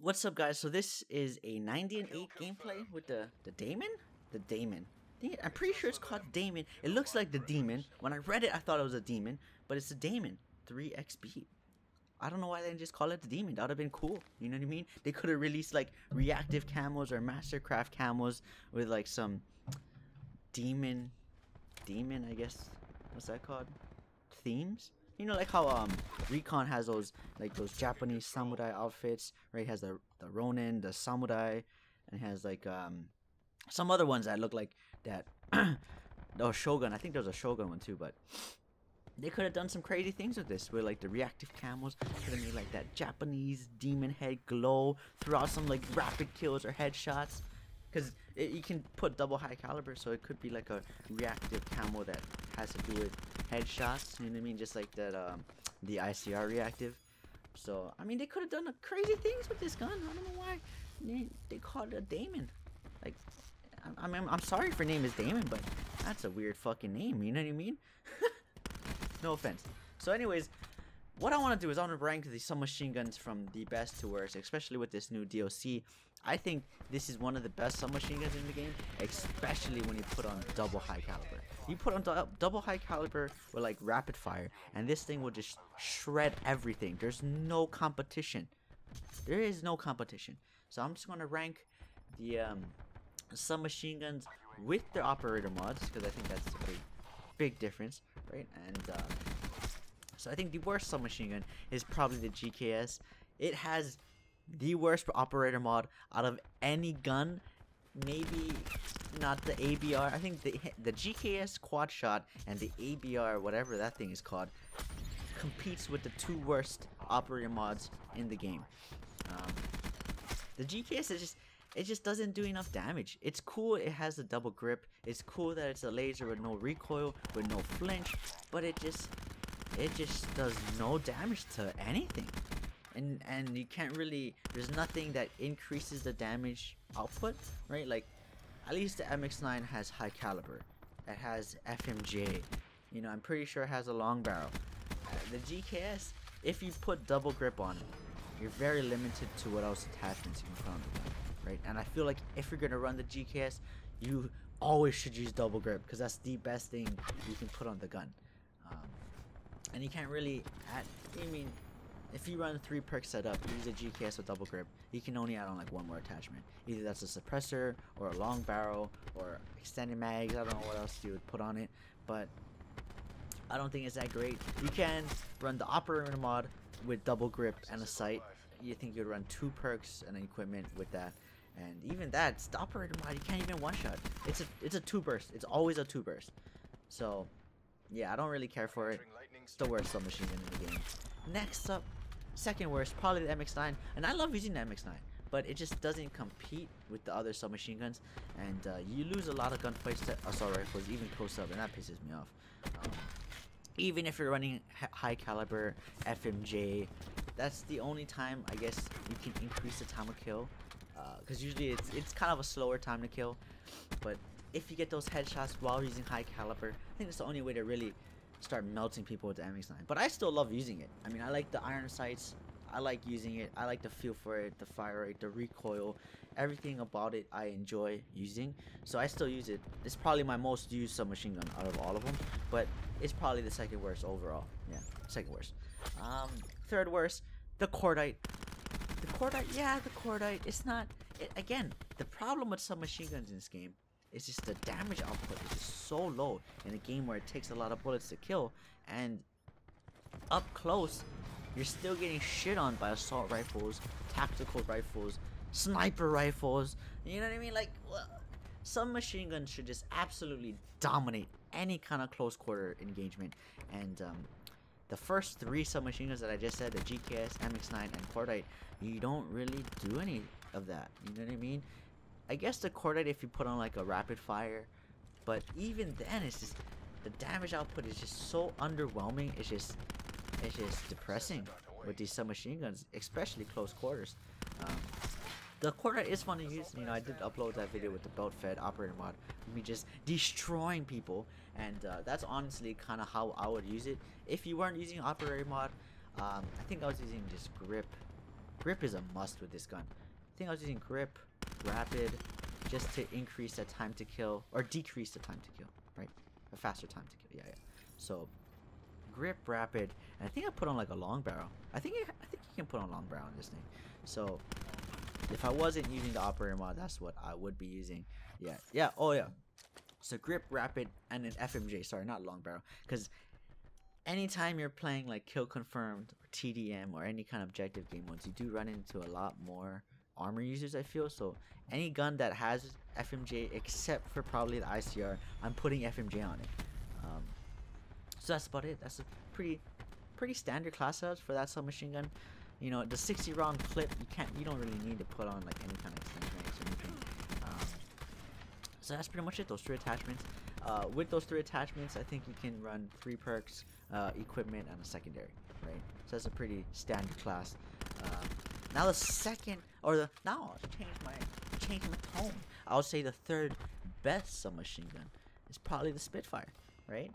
What's up, guys? So this is a 90 and 8 gameplay with the Daemon? The Daemon. I'm pretty sure it's called Daemon. It looks like the Demon. When I read it, I thought it was a demon, but it's the Daemon 3XB. I don't know why they didn't just call it the Demon. That would have been cool. You know what I mean? They could have released like reactive camos or Mastercraft camos with like some demon, I guess. What's that called? Themes? You know, like how Recon has those Japanese samurai outfits, right? It has the Ronin, the samurai, and it has like some other ones that look like that. Oh, Shogun. I think there was a Shogun one too, but they could have done some crazy things with this, with like the reactive camos. Could have made like that Japanese demon head glow throughout some like rapid kills or headshots. Because you can put double high caliber, so it could be like a reactive camo that has to do with headshots. You know what I mean? Just like that, the ICR reactive. So I mean, they could have done crazy things with this gun. I don't know why they called it a Daemon. Like, I mean, I'm sorry for name is Daemon, but that's a weird fucking name. You know what I mean? No offense. So, anyways, what I want to do is I want to rank the submachine guns from the best to worst, especially with this new DLC. I think this is one of the best submachine guns in the game, especially when you put on double high caliber. You put on double high caliber with like rapid fire, and this thing will just shred everything. There's no competition. There is no competition. So I'm just going to rank the submachine guns with their operator mods, because I think that's a big difference, right? And so I think the worst submachine gun is probably the GKS. It has the worst operator mod out of any gun. Maybe not the ABR. I think the GKS quad shot and the ABR, whatever that thing is called, competes with the two worst operator mods in the game. The GKS is it just doesn't do enough damage. It's cool, it has a double grip. It's cool that it's a laser with no recoil, with no flinch, but it just does no damage to anything. And you can't really, there's nothing that increases the damage output, right? Like, at least the MX9 has high caliber. It has FMJ. You know, I'm pretty sure it has a long barrel. The GKS, if you put double grip on it, you're very limited to what else attachments you can put on the gun, right? And I feel like if you're gonna run the GKS, you always should use double grip, because that's the best thing you can put on the gun. And you can't really add, I mean, if you run 3 perk setup, you use a GKS with double grip, you can only add on like one more attachment. Either that's a suppressor, or a long barrel, or extended mags. I don't know what else you would put on it, but I don't think it's that great. You can run the operator mod with double grip and a sight. You think you'd run 2 perks and an equipment with that, and even that's the operator mod. You can't even one shot. It's a 2 burst. It's always a 2 burst. So yeah, I don't really care for it. It's the worst submachine gun in the game. Next up, second worst, probably the MX9. And I love using the MX9, but it just doesn't compete with the other submachine guns. And you lose a lot of gunfights to assault rifles, even close up, and that pisses me off. Even if you're running high caliber FMJ, that's the only time I guess you can increase the time of kill. Because usually it's kind of a slower time to kill. But if you get those headshots while using high caliber, I think it's the only way to really start melting people with the MX9. But I still love using it. I mean, I like the iron sights. I like using it. I like the feel for it, the fire rate, the recoil, everything about it I enjoy using. So I still use it. It's probably my most used submachine gun out of all of them, but it's probably the second worst overall. Yeah, second worst. Third worst, the Cordite. The Cordite, yeah, the Cordite. It's not. Again, the problem with submachine guns in this game, it's just the damage output is just so low in a game where it takes a lot of bullets to kill, and up close you're still getting shit on by assault rifles, tactical rifles, sniper rifles. You know what I mean? Like, submachine guns should just absolutely dominate any kind of close quarter engagement. And the first 3 submachine guns that I just said, the GKS, MX9, and Cordite, you don't really do any of that. You know what I mean? I guess the Cordite if you put on like a rapid fire, but even then it's just the damage output is just so underwhelming. It's just depressing with these submachine guns, especially close quarters. The Cordite is fun to use. You know, I did upload that video with the belt fed operator mod, me just destroying people, and that's honestly kind of how I would use it if you weren't using operator mod. I think I was using just grip Grip is a must with this gun. I think I was using grip, rapid, just to increase the time to kill, or decrease the time to kill, right? A faster time to kill, yeah. So, grip, rapid, and I think I put on like a long barrel. I think you can put on long barrel in this thing. So, if I wasn't using the operator mod, that's what I would be using. Yeah, oh yeah. So grip, rapid, and an FMJ. Sorry, not long barrel. Because anytime you're playing like kill confirmed or TDM or any kind of objective game modes, you do run into a lot more armor users, I feel. So any gun that has FMJ, except for probably the ICR, I'm putting FMJ on it. So that's about it. That's a pretty standard class setups for that submachine gun. You know, the 60 round clip, you don't really need to put on like any kind of extended range or anything. So that's pretty much it. Those 3 attachments. With those 3 attachments, I think you can run 3 perks, equipment, and a secondary, right? So that's a pretty standard class. Now the second, now I'll change my tone. I'll say the third best submachine gun is probably the Spitfire, right?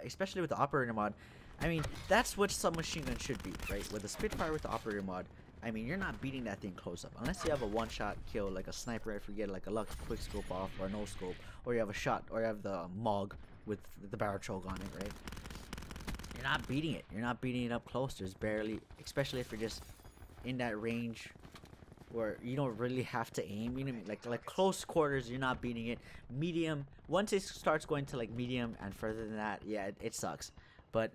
Especially with the operator mod. I mean, that's what submachine gun should be, right? With the Spitfire with the operator mod, I mean, you're not beating that thing close up. Unless you have a one-shot kill, like a sniper if you get like a lucky quick scope off, or a no scope, or you have a shot, or you have the MOG with the barrel choke on it, right? You're not beating it. You're not beating it up close. There's barely, especially if you're just in that range where you don't really have to aim. You know, like close quarters, you're not beating it. Medium, once it starts going to like medium and further than that, yeah, it sucks. But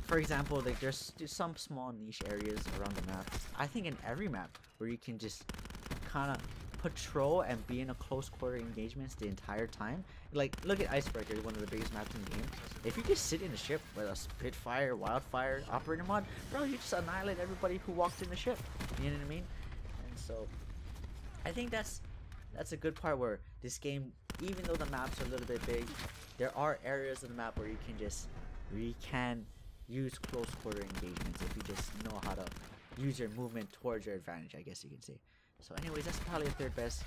for example, like there's some small niche areas around the map, I think in every map, where you can just kind of patrol and be in a close quarter engagements the entire time. Like, look at Icebreaker, one of the biggest maps in the game. If you just sit in the ship with a Spitfire, Wildfire, operator mod, bro, you just annihilate everybody who walked in the ship. You know what I mean? And so, I think that's a good part where this game, even though the maps are a little bit big, there are areas of the map where you can use close quarter engagements if you just know how to use your movement towards your advantage, I guess you can say. So anyways, that's probably a third best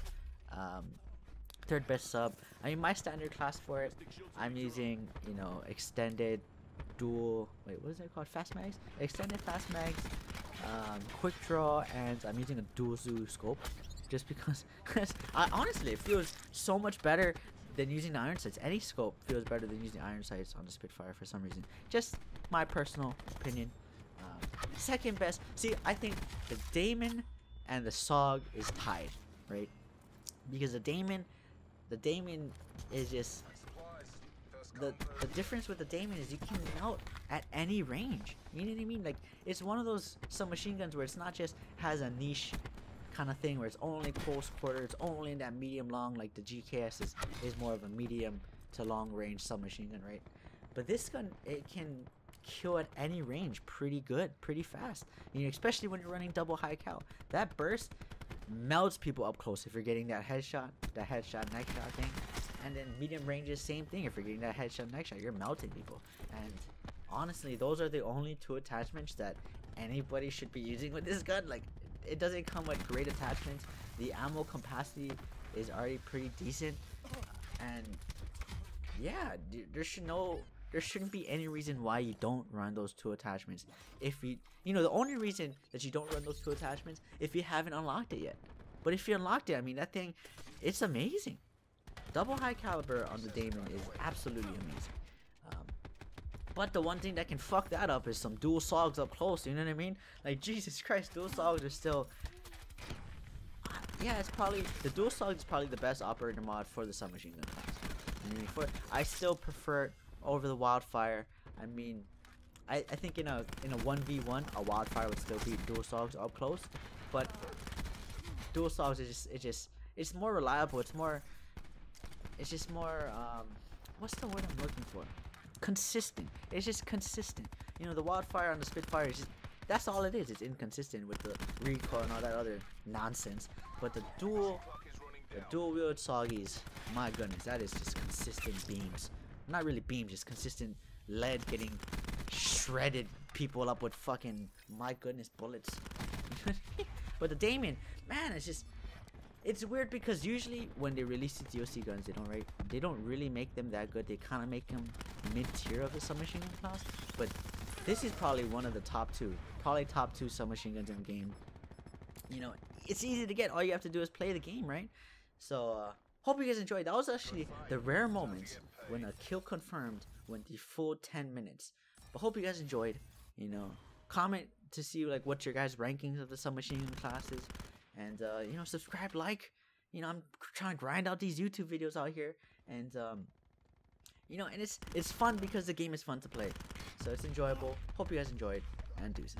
sub. I mean, my standard class for it, I'm using, you know, extended dual, wait, what is it called? Fast mags? Extended fast mags, quick draw, and I'm using a dual zoo scope just because honestly, it feels so much better than using the iron sights. Any scope feels better than using iron sights on the Spitfire for some reason. Just my personal opinion. Second best, see, I think the Daemon and the SOG is tied, right? Because the Daemon is just the difference with the Daemon is you can melt at any range. You know what I mean? Like, it's one of those submachine guns where it's not just has a niche kind of thing where it's only close quarter, it's only in that medium long, like the GKS is more of a medium to long range submachine gun, right? But this gun, it can kill at any range pretty good, pretty fast. You know, especially when you're running double high cal. That burst melts people up close if you're getting that headshot neck shot thing. And then medium ranges, same thing. If you're getting that headshot neck shot, you're melting people. And honestly, those are the only 2 attachments that anybody should be using with this gun. Like, it doesn't come with great attachments. The ammo capacity is already pretty decent. And yeah, there shouldn't be any reason why you don't run those 2 attachments. If you know, the only reason that you don't run those 2 attachments if you haven't unlocked it yet. But if you unlocked it, I mean, that thing, it's amazing. Double high caliber on the Daemon is absolutely amazing. But the one thing that can fuck that up is some dual SOGs up close. You know what I mean? Like, Jesus Christ, dual SOGs are still. Yeah, it's probably the dual SOG is probably the best operator mod for the submachine gun class. I mean, I still prefer it over the Wildfire. I mean, I think in a 1v1, a Wildfire would still beat dual SOGs up close, but dual SOGs is it's more reliable. It's just more what's the word I'm looking for? Consistent. It's just consistent. You know, the Wildfire on the Spitfire is just, that's all it is. It's inconsistent with the recoil and all that other nonsense. But the dual wield SOGs, my goodness, that is just consistent beams. Not really beams, just consistent lead getting shredded people up with fucking, my goodness, bullets. But the Daemon, man, it's weird because usually when they release the DOC guns, they don't really make them that good. They kind of make them mid-tier of the submachine gun class. But this is probably one of the top 2. Probably top 2 submachine guns in the game. You know, it's easy to get. All you have to do is play the game, right? So, hope you guys enjoyed. That was actually the rare moments when a kill confirmed went the full 10 minutes. But hope you guys enjoyed. You know, comment to see like what your guys' rankings of the submachine gun classes. And, you know, subscribe, like. You know, I'm trying to grind out these YouTube videos out here. And, you know, and it's fun because the game is fun to play. So it's enjoyable. Hope you guys enjoyed. And deuces.